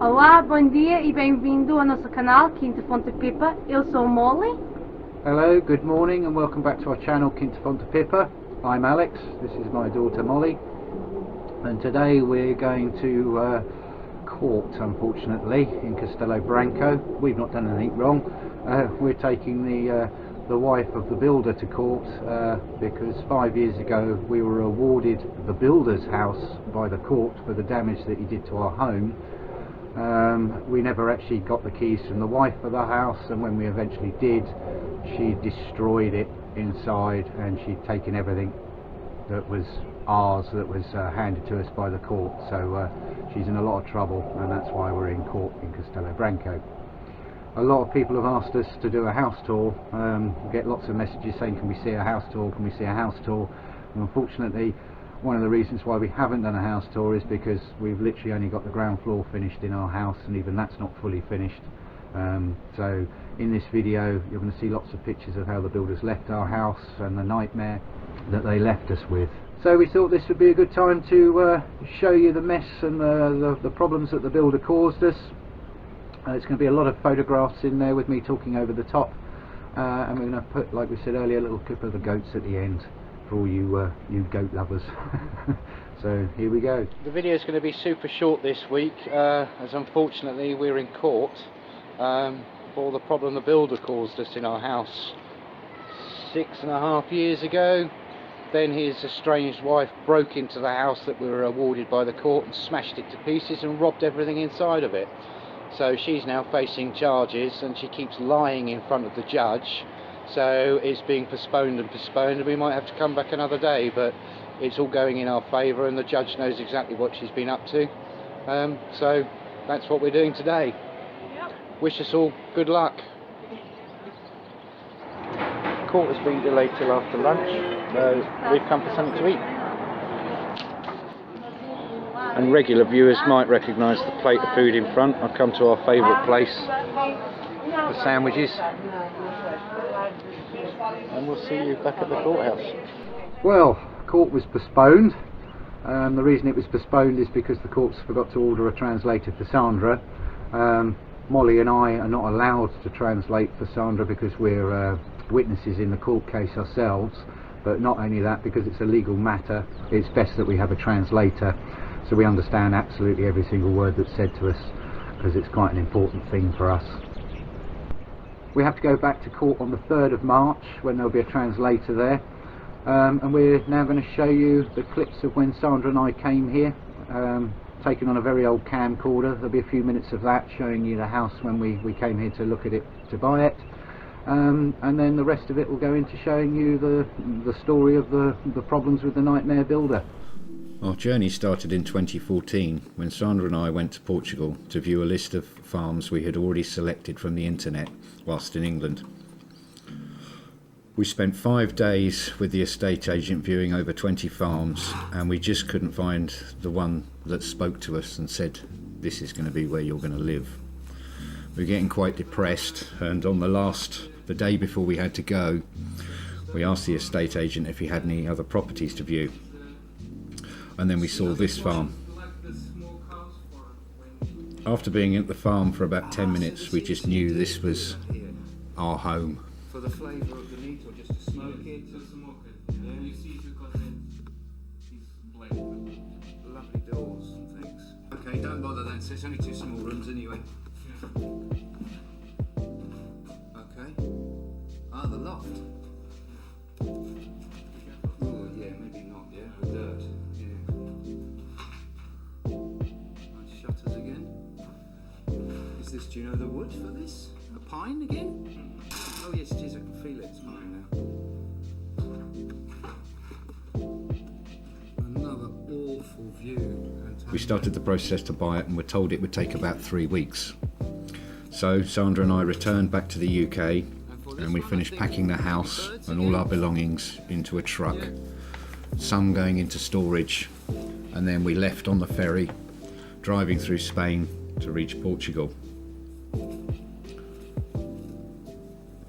Olá, bom dia e bem-vindo ao nosso canal Quinta, Fonte, Pipa. Eu sou Molly. Hello, good morning and welcome back to our channel Quinta, Fonte, Pipa. I'm Alex, this is my daughter Molly, and today we're going to court, unfortunately, in Castelo Branco. We've not done anything wrong. We're taking the wife of the builder to court because 5 years ago we were awarded the builder's house by the court for the damage that he did to our home. We never actually got the keys from the wife of the house, and when we eventually did, she destroyed it inside and she'd taken everything that was ours that was handed to us by the court. So she's in a lot of trouble, and that's why we're in court in Castelo Branco. A lot of people have asked us to do a house tour. We get lots of messages saying, can we see a house tour, can we see a house tour? And unfortunately, one of the reasons why we haven't done a house tour is because we've literally only got the ground floor finished in our house, and even that's not fully finished. So in this video you're going to see lots of pictures of how the builders left our house and the nightmare that they left us with. So we thought this would be a good time to show you the mess and the problems that the builder caused us. It's going to be a lot of photographs in there with me talking over the top, and we're going to put, like we said earlier, a little clip of the goats at the end for all you goat lovers. So here we go. The video is going to be super short this week, as unfortunately we're in court for the problem the builder caused us in our house 6.5 years ago. Then his estranged wife broke into the house that we were awarded by the court and smashed it to pieces and robbed everything inside of it. So she's now facing charges, and she keeps lying in front of the judge. So it's being postponed and postponed, and we might have to come back another day, but it's all going in our favour and the judge knows exactly what she's been up to. So that's what we're doing today. Yep. Wish us all good luck. Court has been delayed till after lunch, so we've come for something to eat. And regular viewers might recognise the plate of food in front. I've come to our favourite place, the sandwiches. And we'll see you back at the courthouse. Well, court was postponed. The reason it was postponed is because the courts forgot to order a translator for Sandra. Molly and I are not allowed to translate for Sandra because we're witnesses in the court case ourselves. But not only that, because it's a legal matter, it's best that we have a translator so we understand absolutely every single word that's said to us, because it's quite an important thing for us. We have to go back to court on the 3rd of March when there'll be a translator there, and we're now going to show you the clips of when Sandra and I came here, taken on a very old camcorder. There'll be a few minutes of that showing you the house when we came here to look at it, to buy it, and then the rest of it will go into showing you the story of the problems with the nightmare builder. Our journey started in 2014 when Sandra and I went to Portugal to view a list of farms we had already selected from the internet whilst in England. We spent 5 days with the estate agent viewing over 20 farms, and we just couldn't find the one that spoke to us and said, this is going to be where you're going to live. We were getting quite depressed, and on the day before we had to go, we asked the estate agent if he had any other properties to view. And then we saw this farm. After being at the farm for about 10 minutes, we just knew this was our home. For the flavour of the meat, or just to smoke it? To smoke it. Yeah, you see, because it's black. Lovely doors and things. Okay, don't bother that. So it's only 2 small rooms anyway. Yeah. Okay. Ah, the loft. Oh yeah, maybe not. Yeah, with dirt. Shutters again. Is this, do you know the wood for this? A pine again? Oh yes it is, I can feel it, it's mine now. Another awful view. We started the process to buy it and were told it would take about 3 weeks. So Sandra and I returned back to the UK, and we finished packing the house and all our belongings into a truck, some going into storage, and then we left on the ferry, driving through Spain to reach Portugal.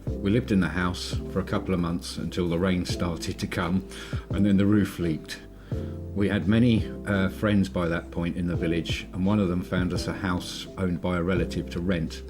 We lived in the house for a couple of months until the rain started to come, and then the roof leaked. We had many friends by that point in the village, and one of them found us a house owned by a relative to rent.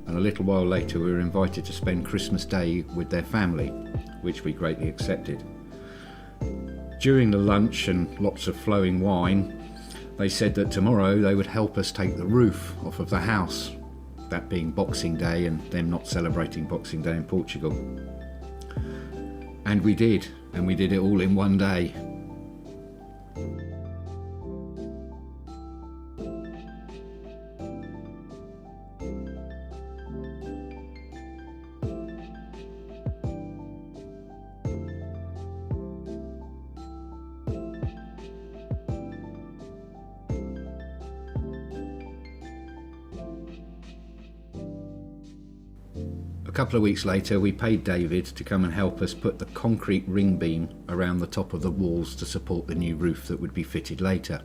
And a little while later we were invited to spend Christmas Day with their family, which we greatly accepted. During the lunch and lots of flowing wine, they said that tomorrow they would help us take the roof off of the house, that being Boxing Day and them not celebrating Boxing Day in Portugal. And we did it all in one day. A couple of weeks later we paid David to come and help us put the concrete ring beam around the top of the walls to support the new roof that would be fitted later.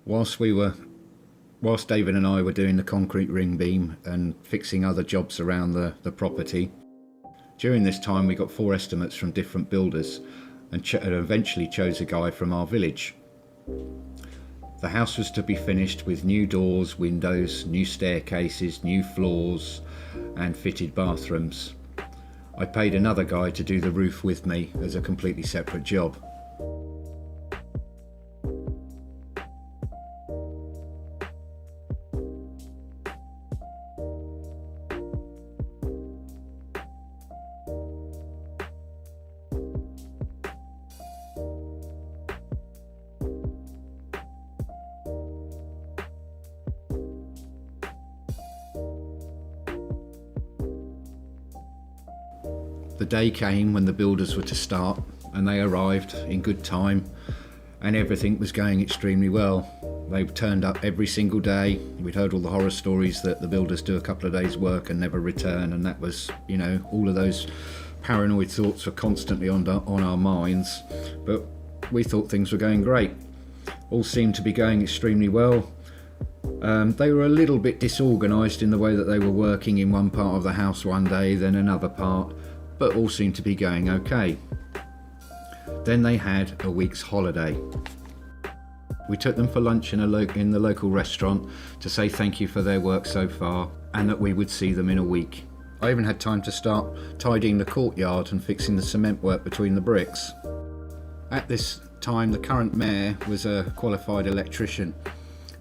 Whilst David and I were doing the concrete ring beam and fixing other jobs around the property, during this time we got 4 estimates from different builders and eventually chose a guy from our village. The house was to be finished with new doors, windows, new staircases, new floors and fitted bathrooms. I paid another guy to do the roof with me as a completely separate job. The day came when the builders were to start, and they arrived in good time and everything was going extremely well. They turned up every single day. We'd heard all the horror stories that the builders do a couple of days work and never return, and that was, you know, all of those paranoid thoughts were constantly on our minds, but we thought things were going great. All seemed to be going extremely well. They were a little bit disorganised in the way that they were working in one part of the house one day, then another part, but all seemed to be going okay. Then they had a week's holiday. We took them for lunch in the local restaurant to say thank you for their work so far and that we would see them in a week. I even had time to start tidying the courtyard and fixing the cement work between the bricks. At this time, the current mayor was a qualified electrician,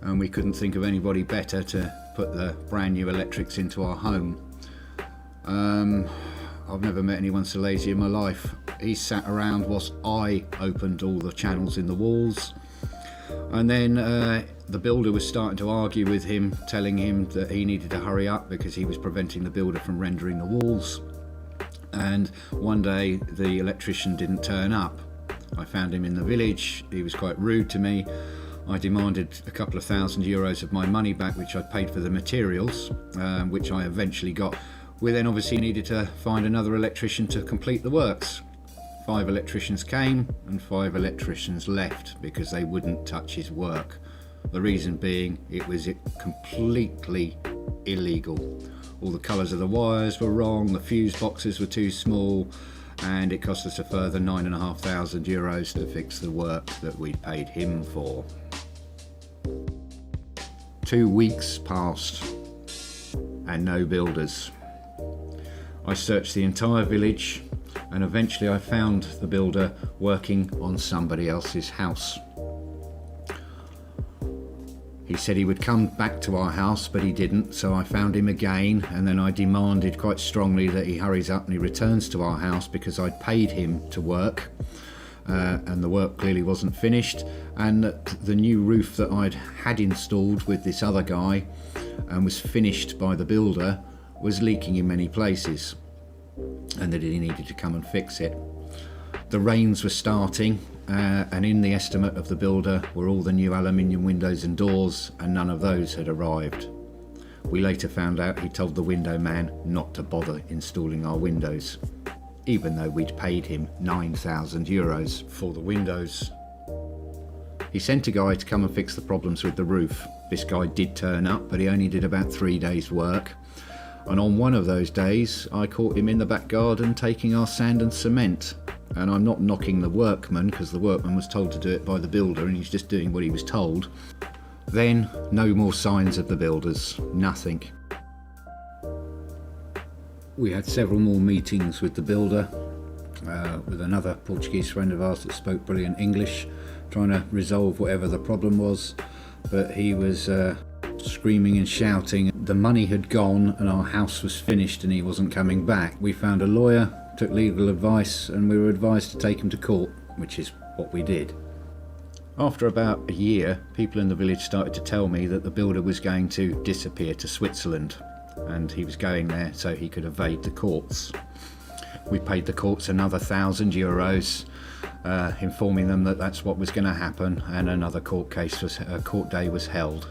and we couldn't think of anybody better to put the brand new electrics into our home. I've never met anyone so lazy in my life. He sat around whilst I opened all the channels in the walls, and then the builder was starting to argue with him, telling him that he needed to hurry up because he was preventing the builder from rendering the walls. And one day the electrician didn't turn up. I found him in the village. He was quite rude to me. I demanded a couple of €1,000 of my money back, which I'd paid for the materials, which I eventually got. We then obviously needed to find another electrician to complete the works. 5 electricians came and 5 electricians left because they wouldn't touch his work. The reason being, it was completely illegal. All the colours of the wires were wrong, the fuse boxes were too small, and it cost us a further €9,500 to fix the work that we'd paid him for. 2 weeks passed and no builders. I searched the entire village and eventually I found the builder working on somebody else's house. He said he would come back to our house, but he didn't, so I found him again, and then I demanded quite strongly that he hurries up and he returns to our house because I'd paid him to work, and the work clearly wasn't finished, and that the new roof that I'd had installed with this other guy and was finished by the builder was leaking in many places, and that he needed to come and fix it. The rains were starting, and in the estimate of the builder were all the new aluminium windows and doors, and none of those had arrived. We later found out he told the window man not to bother installing our windows, even though we'd paid him €9,000 for the windows. He sent a guy to come and fix the problems with the roof. This guy did turn up, but he only did about 3 days' work. And on one of those days, I caught him in the back garden taking our sand and cement. And I'm not knocking the workman, because the workman was told to do it by the builder and he's just doing what he was told. Then, no more signs of the builders, nothing. We had several more meetings with the builder, with another Portuguese friend of ours that spoke brilliant English, trying to resolve whatever the problem was, but he was screaming and shouting. The money had gone and our house was finished and he wasn't coming back. We found a lawyer, took legal advice, and we were advised to take him to court, which is what we did. After about a year, people in the village started to tell me that the builder was going to disappear to Switzerland, and he was going there so he could evade the courts. We paid the courts another €1,000, informing them that that's what was going to happen, and another court day was held.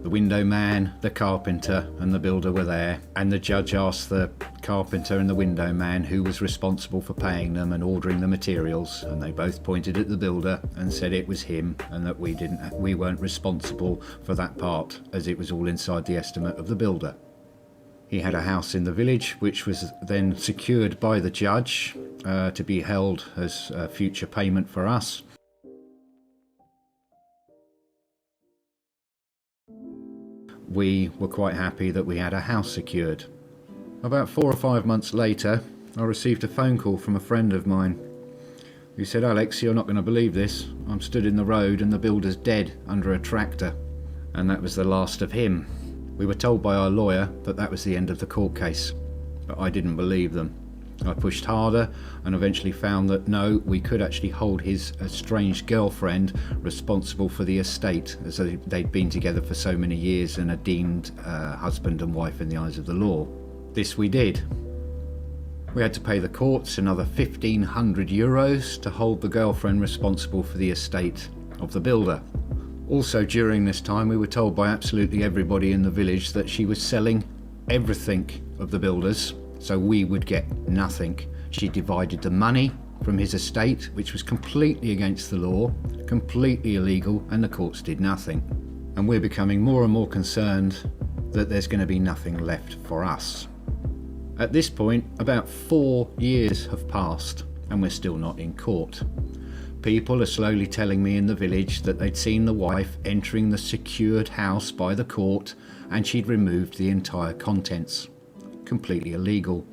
The window man, the carpenter and the builder were there, and the judge asked the carpenter and the window man who was responsible for paying them and ordering the materials, and they both pointed at the builder and said it was him, and that we weren't responsible for that part, as it was all inside the estimate of the builder. He had a house in the village which was then secured by the judge to be held as future payment for us. We were quite happy that we had a house secured. About 4 or 5 months later, I received a phone call from a friend of mine who said, "Alex, you're not going to believe this. I'm stood in the road and the builder's dead under a tractor." And that was the last of him. We were told by our lawyer that that was the end of the court case, but I didn't believe them. I pushed harder and eventually found that no, we could actually hold his estranged girlfriend responsible for the estate, as they'd been together for so many years and are deemed husband and wife in the eyes of the law. This we did. We had to pay the courts another €1,500 to hold the girlfriend responsible for the estate of the builder. Also during this time we were told by absolutely everybody in the village that she was selling everything of the builder's, so we would get nothing. She divided the money from his estate, which was completely against the law, completely illegal, and the courts did nothing. And we're becoming more and more concerned that there's going to be nothing left for us. At this point, about 4 years have passed and we're still not in court. People are slowly telling me in the village that they'd seen the wife entering the secured house by the court and she'd removed the entire contents. Completely illegal.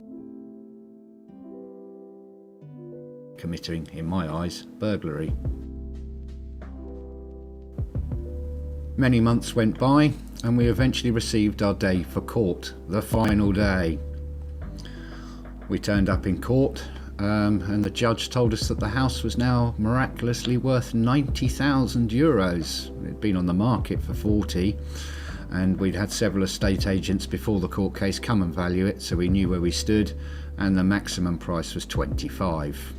Committing, in my eyes, burglary. Many months went by and we eventually received our day for court, the final day. We turned up in court and the judge told us that the house was now miraculously worth €90,000. It had been on the market for 40, and we'd had several estate agents before the court case come and value it, so we knew where we stood, and the maximum price was 25.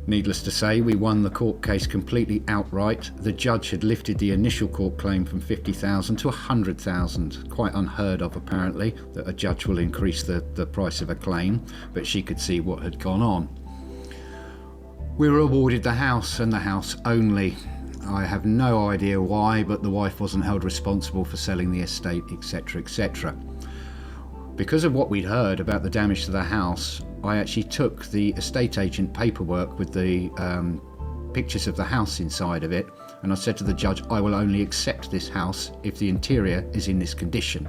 Needless to say, we won the court case completely outright. The judge had lifted the initial court claim from 50,000 to 100,000. Quite unheard of, apparently, that a judge will increase the price of a claim, but she could see what had gone on. We were awarded the house and the house only. I have no idea why, but the wife wasn't held responsible for selling the estate, etc., etc. Because of what we'd heard about the damage to the house, I actually took the estate agent paperwork with the pictures of the house inside of it, and I said to the judge, I will only accept this house if the interior is in this condition.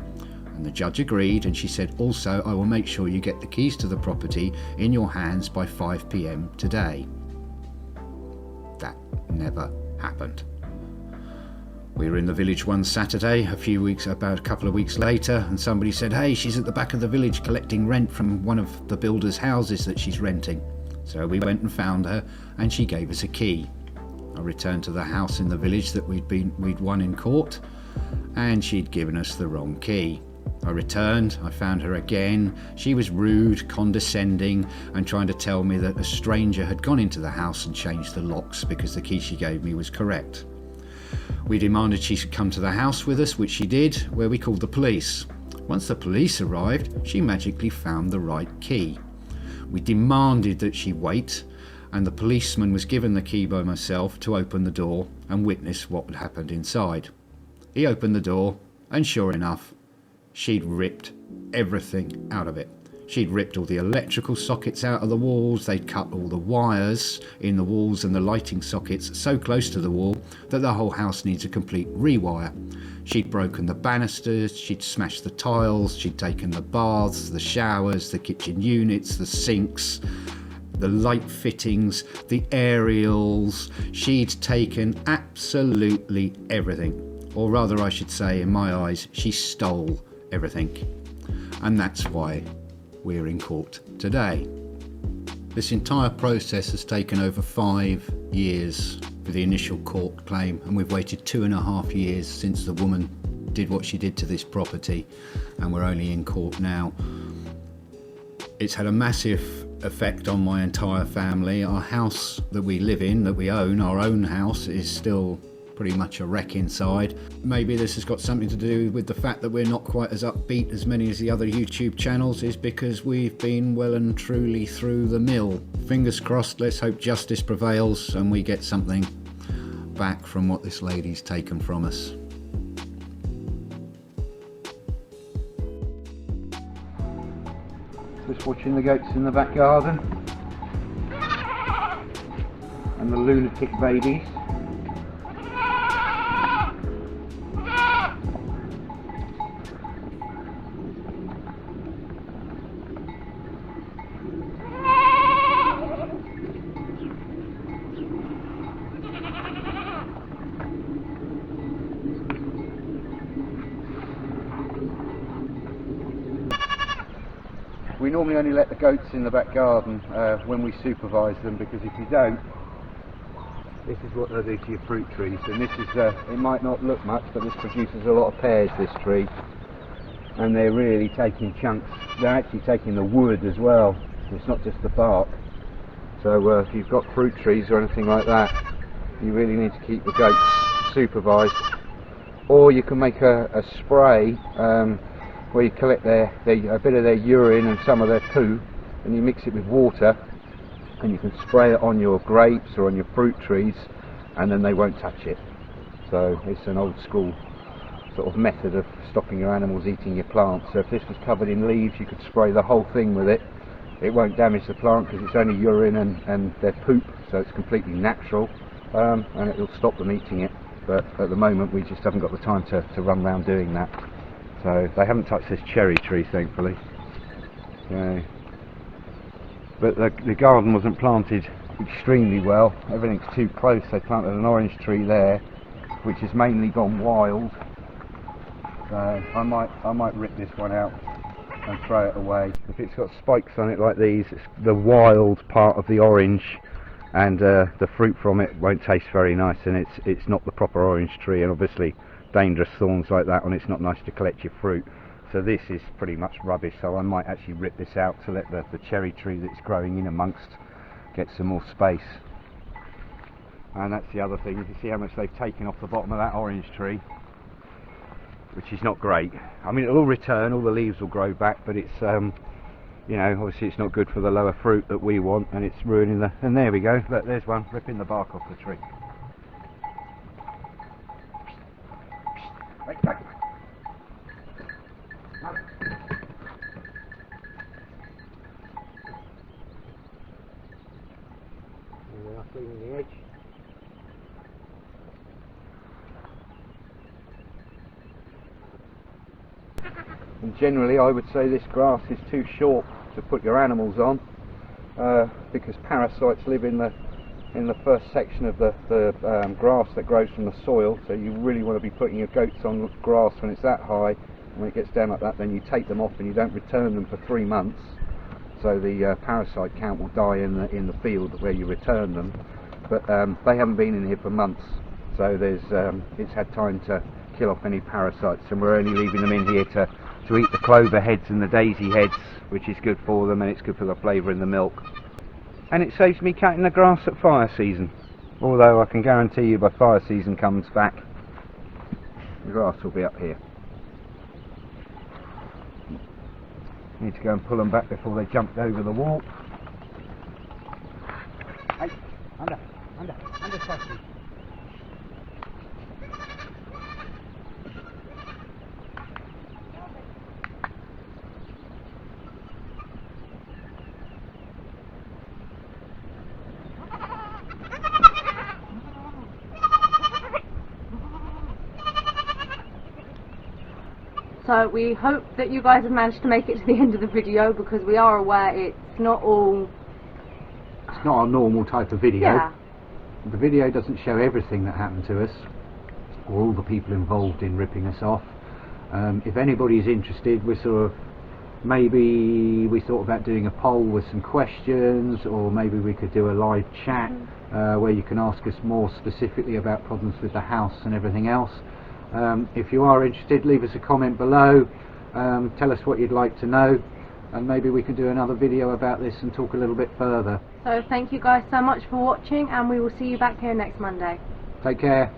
And the judge agreed, and she said, also, I will make sure you get the keys to the property in your hands by 5 p.m. today. That never happened. We were in the village one Saturday, about a couple of weeks later, and somebody said, hey, she's at the back of the village collecting rent from one of the builders' houses that she's renting. So we went and found her, and she gave us a key. I returned to the house in the village that we'd won in court, and she'd given us the wrong key. I returned, I found her again. She was rude, condescending, and trying to tell me that a stranger had gone into the house and changed the locks because the key she gave me was correct. We demanded she should come to the house with us, which she did, where we called the police. Once the police arrived, she magically found the right key. We demanded that she wait, and the policeman was given the key by myself to open the door and witness what had happened inside. He opened the door, and sure enough, she'd ripped everything out of it. She'd ripped all the electrical sockets out of the walls, they'd cut all the wires in the walls and the lighting sockets so close to the wall that the whole house needs a complete rewire. She'd broken the banisters, she'd smashed the tiles, she'd taken the baths, the showers, the kitchen units, the sinks, the light fittings, the aerials. She'd taken absolutely everything. Or rather, I should say, in my eyes, she stole everything. And that's why we're in court today. This entire process has taken over 5 years for the initial court claim, and we've waited 2.5 years since the woman did what she did to this property, and we're only in court now. It's had a massive effect on my entire family. Our house that we live in, that we own, our own house, is still pretty much a wreck inside. Maybe this has got something to do with the fact that we're not quite as upbeat as many as the other YouTube channels, is because we've been well and truly through the mill. Fingers crossed, let's hope justice prevails and we get something back from what this lady's taken from us. Just watching the goats in the back garden and the lunatic babies. We normally only let the goats in the back garden when we supervise them, because if you don't, this is what they do to your fruit trees. And this is, it might not look much, but this produces a lot of pears, this tree. And they're really taking chunks. They're actually taking the wood as well. It's not just the bark. So if you've got fruit trees or anything like that, you really need to keep the goats supervised. Or you can make a spray where you collect a bit of their urine and some of their poo, and you mix it with water, and you can spray it on your grapes or on your fruit trees, and then they won't touch it. So it's an old school sort of method of stopping your animals eating your plants. So if this was covered in leaves, you could spray the whole thing with it. It won't damage the plant because it's only urine and their poop, so it's completely natural, and it will stop them eating it. But at the moment we just haven't got the time to run around doing that. So they haven't touched this cherry tree, thankfully. So, but the garden wasn't planted extremely well. Everything's too close. They planted an orange tree there, which has mainly gone wild. So I might rip this one out and throw it away. If it's got spikes on it like these, it's the wild part of the orange, and the fruit from it won't taste very nice, and it's not the proper orange tree, and obviously dangerous thorns like that on it's not nice to collect your fruit. So this is pretty much rubbish, so I might actually rip this out to let the cherry tree that's growing in amongst get some more space. And that's the other thing, you can see how much they've taken off the bottom of that orange tree, which is not great. I mean, it'll all return, all the leaves will grow back, but it's you know, obviously it's not good for the lower fruit that we want, and it's ruining the... And there we go, look, there's one ripping the bark off the tree. Cleaning the edge. And generally I would say this grass is too short to put your animals on, because parasites live in the in the first section of the grass that grows from the soil, so you really want to be putting your goats on grass when it's that high. When it gets down like that, then you take them off and you don't return them for 3 months, so the parasite count will die in the field where you return them. But they haven't been in here for months, so it's had time to kill off any parasites, and we're only leaving them in here to eat the clover heads and the daisy heads, which is good for them, and it's good for the flavour in the milk. And it saves me cutting the grass at fire season, although I can guarantee you by fire season comes back, the grass will be up here. Need to go and pull them back before they jumped over the wall. Hey, under, Sassy. So we hope that you guys have managed to make it to the end of the video, because we are aware it's not all... It's not our normal type of video. Yeah. The video doesn't show everything that happened to us, or all the people involved in ripping us off. If anybody's interested, we thought about doing a poll with some questions, or maybe we could do a live chat where you can ask us more specifically about problems with the house and everything else. If you are interested, leave us a comment below, tell us what you'd like to know, and maybe we can do another video about this and talk a little bit further. So thank you guys so much for watching, and we will see you back here next Monday. Take care.